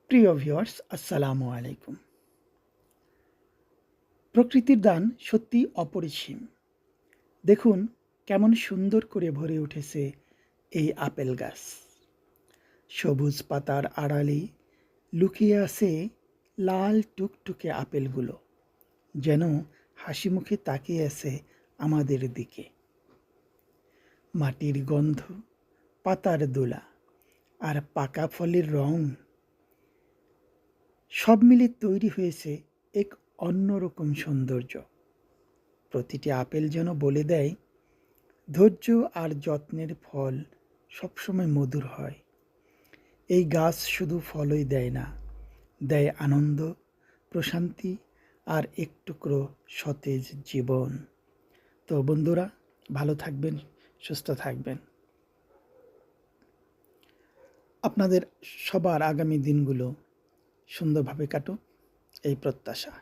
প্রিয় ভিউয়ার্স, আসসালামু আলাইকুম। প্রকৃতির দান সত্যি অপরিসীম। দেখুন কেমন সুন্দর করে ভরে উঠেছে এই আপেল গাছ। সবুজ পাতার আড়ালে লুকিয়ে আছে লাল টুকটুকে আপেলগুলো, যেন হাসি মুখে তাকিয়ে আছে আমাদের দিকে। মাটির গন্ধ, পাতার দোলা আর পাকা ফলের রং সব মিলে তৈরি হয়েছে এক অন্যরকম সৌন্দর্য। প্রতিটি আপেল যেন বলে দেয়, ধৈর্য আর যত্নের ফল সবসময় মধুর হয়। এই গাছ শুধু ফলই দেয় না, দেয় আনন্দ, প্রশান্তি আর এক টুকরো সতেজ জীবন। তো বন্ধুরা, ভালো থাকবেন, সুস্থ থাকবেন। আপনাদের সবার আগামী দিনগুলো সুন্দরভাবে কাটুক, এই প্রত্যাশা।